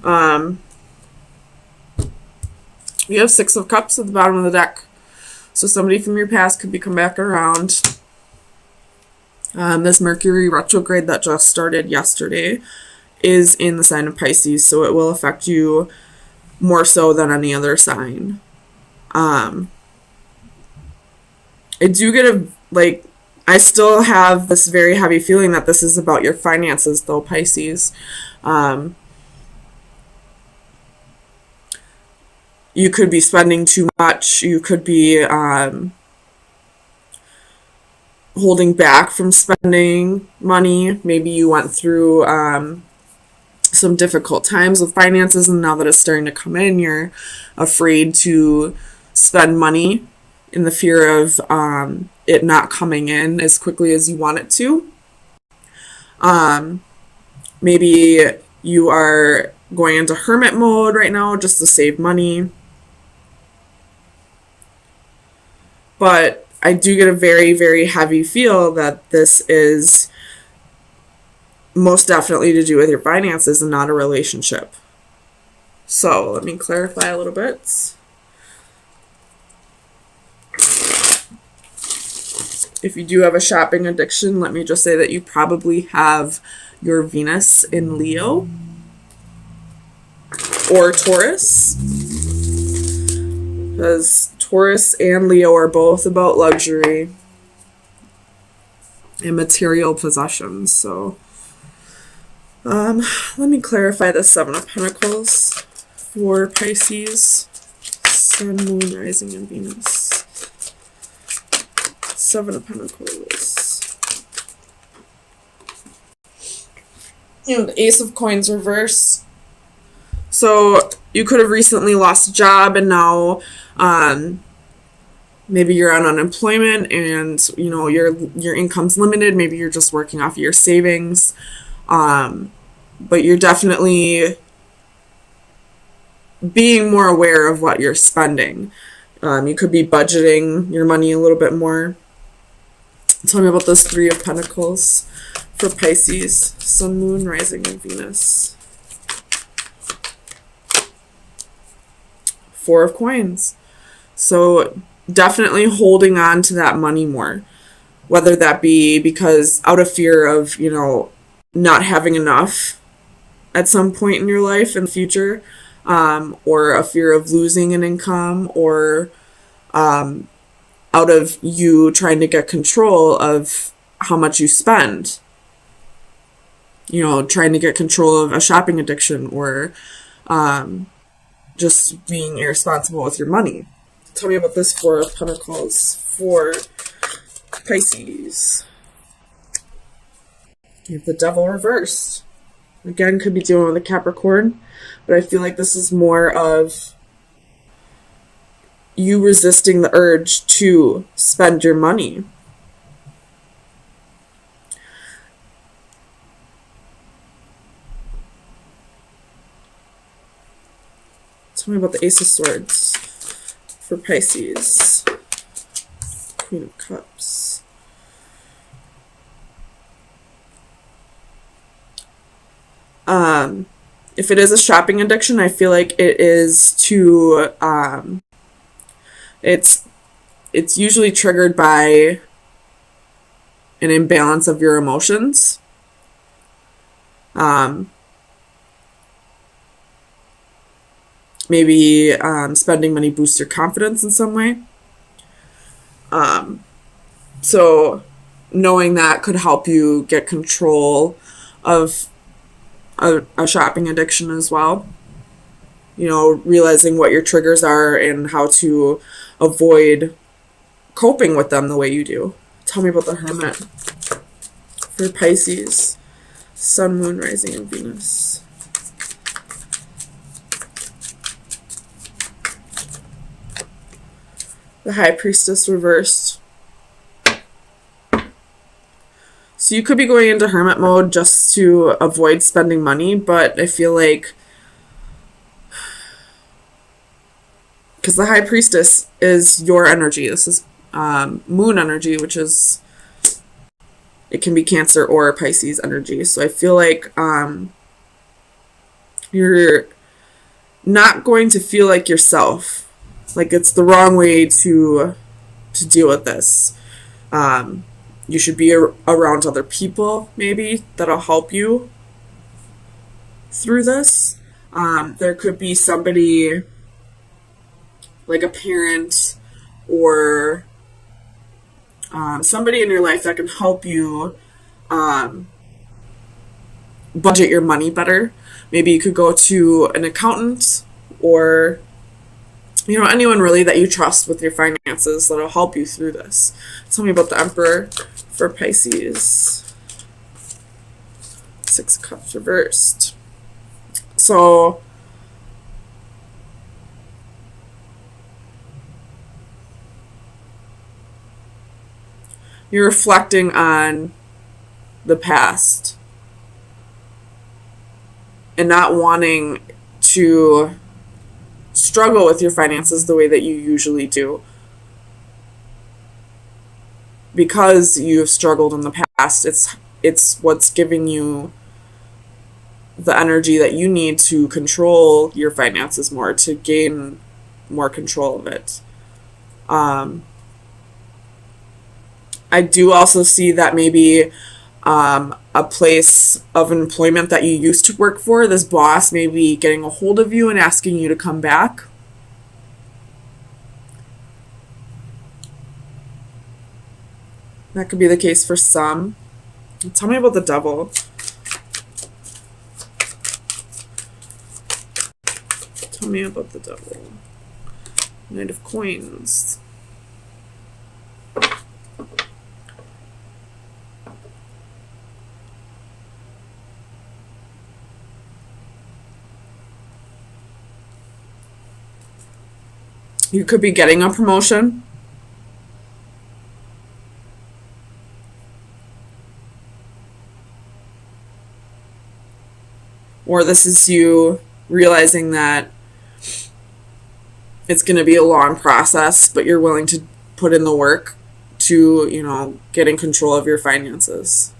Um, you have Six of Cups at the bottom of the deck. So somebody from your past could be come back around. This Mercury retrograde that just started yesterday is in the sign of Pisces, so it will affect you more so than any other sign. I do get I still have this very heavy feeling that this is about your finances, though, Pisces. You could be spending too much. You could be holding back from spending money. Maybe you went through some difficult times with finances, and now that it's starting to come in, you're afraid to spend money in the fear of it not coming in as quickly as you want it to. Maybe you are going into hermit mode right now just to save money. But I do get a very, very heavy feel that this is most definitely to do with your finances and not a relationship. So let me clarify a little bit. If you do have a shopping addiction, let me just say that you probably have your Venus in Leo or Taurus, because Taurus and Leo are both about luxury and material possessions. So let me clarify the Seven of Pentacles for Pisces, Sun, Moon, Rising, and Venus. Seven of Pentacles. And the Ace of Coins reverse. So you could have recently lost a job, and now maybe you're on unemployment, and your income's limited. Maybe you're just working off of your savings, but you're definitely being more aware of what you're spending. You could be budgeting your money a little bit more. Tell me about this Three of Pentacles for Pisces, Sun, Moon, Rising, and Venus. Four of Coins. So definitely holding on to that money more, whether that be because out of fear of, not having enough at some point in your life in the future, or a fear of losing an income, or out of you trying to get control of how much you spend. Trying to get control of a shopping addiction, or just being irresponsible with your money. Tell me about this Four of Pentacles for Pisces. You have the Devil reversed. Again, could be dealing with a Capricorn, but I feel like this is more of you resisting the urge to spend your money. Tell me about the Ace of Swords for Pisces. Queen of Cups. If it is a shopping addiction, I feel like it is to it's usually triggered by an imbalance of your emotions. Maybe spending money boosts your confidence in some way. So knowing that could help you get control of a shopping addiction as well. Realizing what your triggers are and how to avoid coping with them the way you do. Tell me about the Hermit for Pisces, Sun, Moon, Rising, and Venus. The High Priestess reversed. So you could be going into hermit mode just to avoid spending money, but I feel like because the High Priestess is your energy. This is moon energy, which is, it can be Cancer or Pisces energy. So I feel like You're not going to feel like yourself. Like it's the wrong way to deal with this. You should be around other people, maybe, that'll help you through this. There could be somebody like a parent or somebody in your life that can help you budget your money better. Maybe you could go to an accountant or anyone really that you trust with your finances that'll help you through this. Tell me about the Emperor for Pisces. 6 of Cups reversed. So you're reflecting on the past and not wanting to struggle with your finances the way that you usually do because you've struggled in the past. It's what's giving you the energy that you need to control your finances more, to gain more control of it. I do also see that maybe a place of employment that you used to work for, this boss may be getting a hold of you and asking you to come back. That could be the case for some. Tell me about the Devil. Tell me about the Devil. Knight of Coins. You could be getting a promotion. Or this is you realizing that it's going to be a long process, but you're willing to put in the work to, get in control of your finances.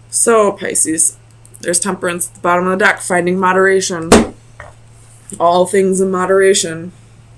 So, Pisces, there's Temperance at the bottom of the deck, finding moderation. All things in moderation.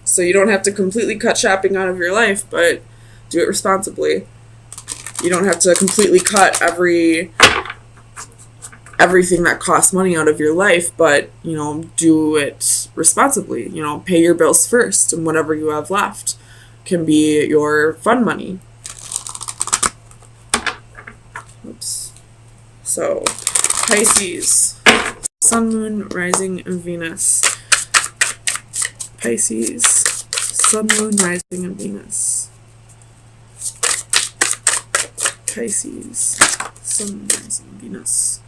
So you don't have to completely cut shopping out of your life, but do it responsibly. You don't have to completely cut everything that costs money out of your life, but, do it responsibly. Pay your bills first, and whatever you have left can be your fun money. Oops. So, Pisces, Sun, Moon, Rising, and Venus. Pisces, Sun, Moon, Rising, and Venus. Pisces, Sun, Moon, Rising, and Venus.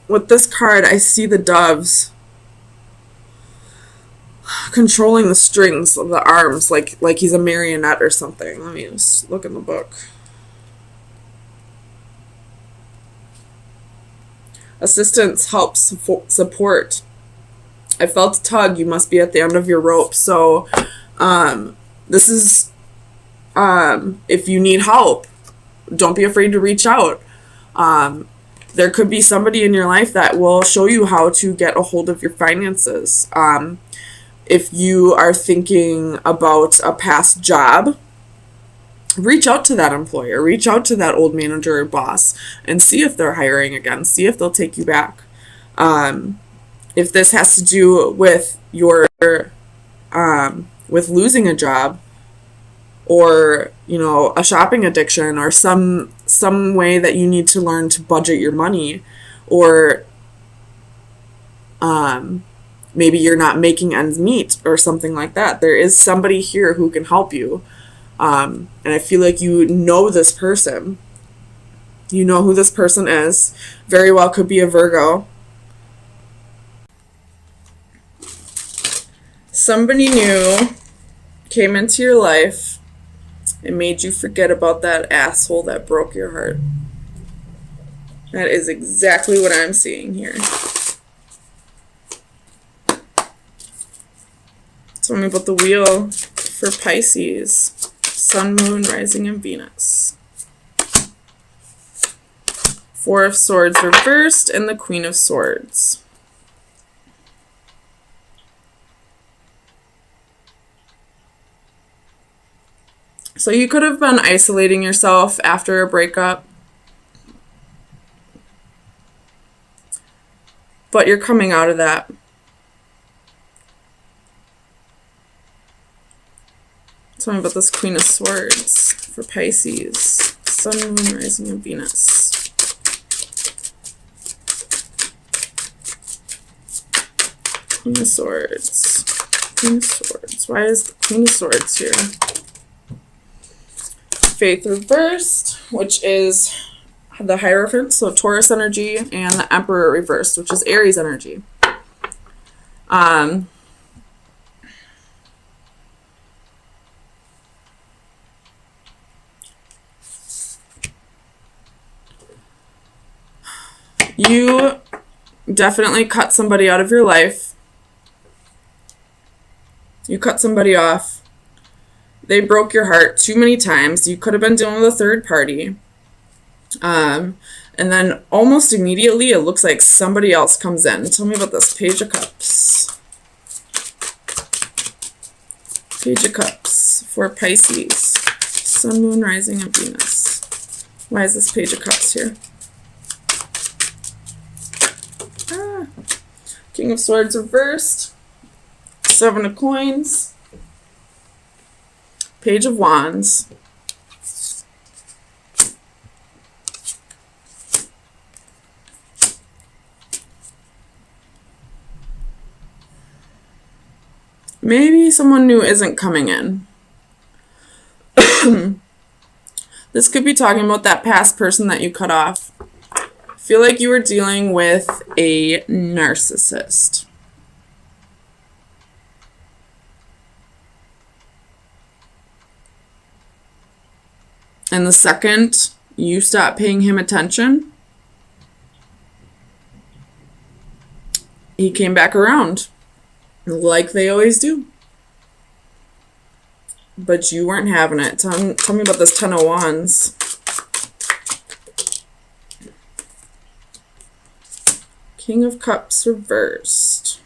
With this card, I see the doves controlling the strings of the arms, like he's a marionette or something. Let me just look in the book. Assistance, helps, support. I felt a tug. You must be at the end of your rope. So this is, if you need help, don't be afraid to reach out. There could be somebody in your life that will show you how to get a hold of your finances. If you are thinking about a past job, reach out to that employer, reach out to that old manager or boss, and see if they're hiring again, see if they'll take you back. If this has to do with your, with losing a job, or, a shopping addiction, or some way that you need to learn to budget your money, or maybe you're not making ends meet or something like that, there is somebody here who can help you. And I feel like you know this person. You know who this person is. Very well could be a Virgo. Somebody new came into your life and made you forget about that asshole that broke your heart. That is exactly what I'm seeing here. Tell me about the wheel for Pisces. Sun, Moon, Rising, and Venus. Four of Swords reversed and the Queen of Swords. So you could have been isolating yourself after a breakup, but you're coming out of that. Tell me about this Queen of Swords for Pisces. Sun, Moon, Rising, and Venus. Queen of Swords. Queen of Swords. Why is the Queen of Swords here? Faith reversed, which is the Hierophant, so Taurus energy, and the Emperor reversed, which is Aries energy. You definitely cut somebody out of your life. You cut somebody off. They broke your heart too many times. You could have been dealing with a third party. And then almost immediately it looks like somebody else comes in. Tell me about this Page of Cups. Page of Cups for Pisces. Sun, Moon, Rising, and Venus. Why is this Page of Cups here? King of Swords reversed. Seven of Coins. Page of Wands. Maybe someone new isn't coming in. This could be talking about that past person that you cut off. I feel like you were dealing with a narcissist. And the second you stop paying him attention, he came back around, like they always do. But you weren't having it. Tell me about this Ten of Wands. King of Cups reversed.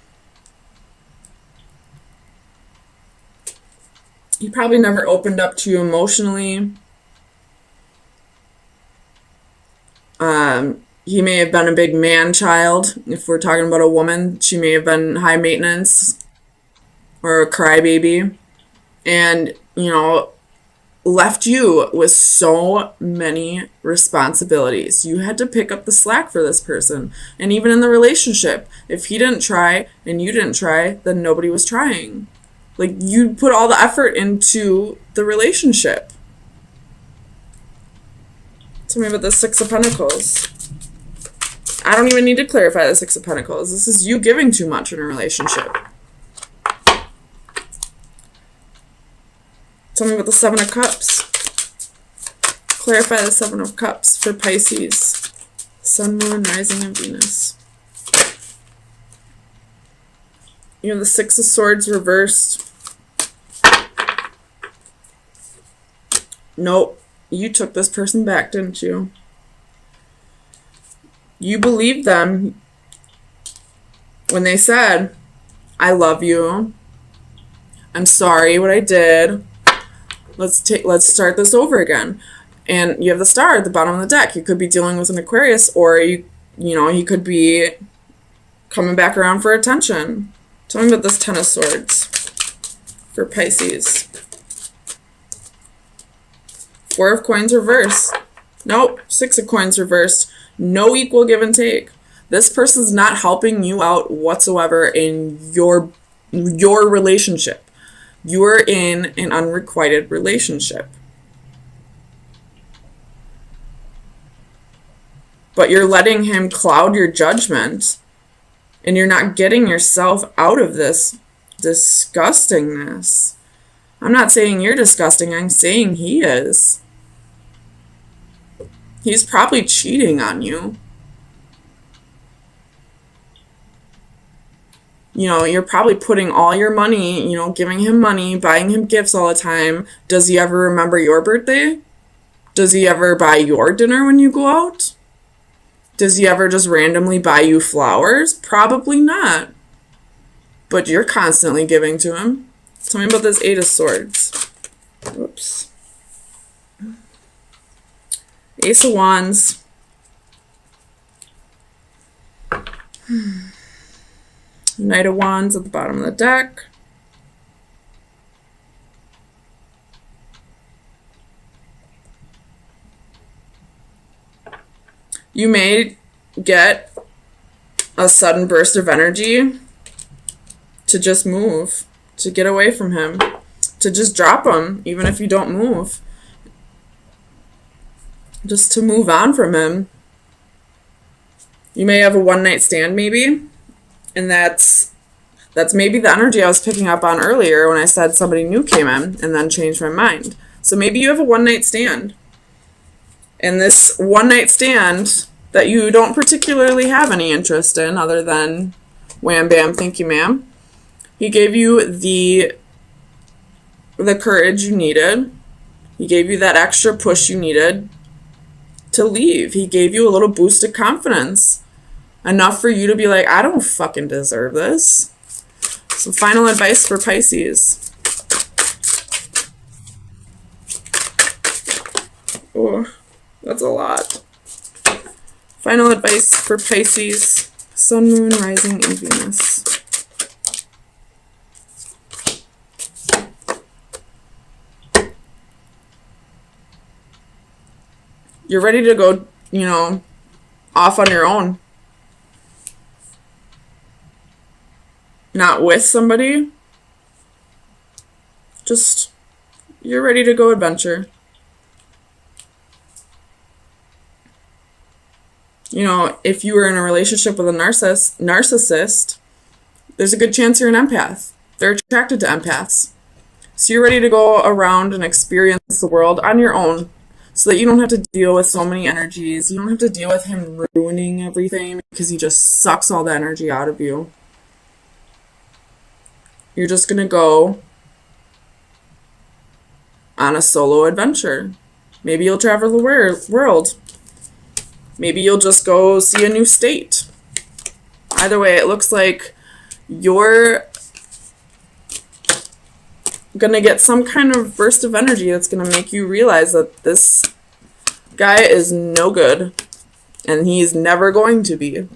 He probably never opened up to you emotionally. He may have been a big man child. If we're talking about a woman, she may have been high maintenance or a crybaby. And, you know, left you with so many responsibilities. You had to pick up the slack for this person. And even in the relationship, if he didn't try and you didn't try, then nobody was trying. Like, you put all the effort into the relationship. Tell me about the Six of Pentacles. I don't even need to clarify the Six of Pentacles. This is you giving too much in a relationship. Tell me about the Seven of Cups. Clarify the Seven of Cups for Pisces. Sun, Moon, Rising, and Venus. You have the Six of Swords reversed. Nope. You took this person back, didn't you? You believed them when they said, I love you. I'm sorry what I did. Let's start this over again. And you have the Star at the bottom of the deck. You could be dealing with an Aquarius, or you know, he could be coming back around for attention. Tell me about this Ten of Swords for Pisces. Four of Coins reversed. Nope. Six of Coins reversed. No equal give and take. This person's not helping you out whatsoever in your relationship. You're in an unrequited relationship. But you're letting him cloud your judgment, and you're not getting yourself out of this disgustingness. I'm not saying you're disgusting. I'm saying he is. He's probably cheating on you. You know, you're probably putting all your money, you know, giving him money, buying him gifts all the time. Does he ever remember your birthday? Does he ever buy your dinner when you go out? Does he ever just randomly buy you flowers? Probably not. But you're constantly giving to him. Tell me about this Eight of Swords. Whoops. Ace of Wands. Knight of Wands at the bottom of the deck. You may get a sudden burst of energy to just move, to get away from him, to just drop him, even if you don't move. Just to move on from him. You may have a one-night stand, maybe, and that's maybe the energy I was picking up on earlier when I said somebody new came in and then changed my mind. So maybe you have a one-night stand. And this one-night stand that you don't particularly have any interest in other than wham bam, thank you ma'am. He gave you the courage you needed. He gave you that extra push you needed to leave. He gave you a little boost of confidence. Enough for you to be like, I don't fucking deserve this. So final advice for Pisces. Oh, that's a lot. Final advice for Pisces. Sun, Moon, Rising, and Venus. You're ready to go, you know, off on your own. Not with somebody. Just, you're ready to go adventure. You know, if you were in a relationship with a narcissist, there's a good chance you're an empath. They're attracted to empaths. So you're ready to go around and experience the world on your own so that you don't have to deal with so many energies. You don't have to deal with him ruining everything because he just sucks all the energy out of you. You're just going to go on a solo adventure. Maybe you'll travel the world. Maybe you'll just go see a new state. Either way, it looks like you're going to get some kind of burst of energy that's going to make you realize that this guy is no good and he's never going to be.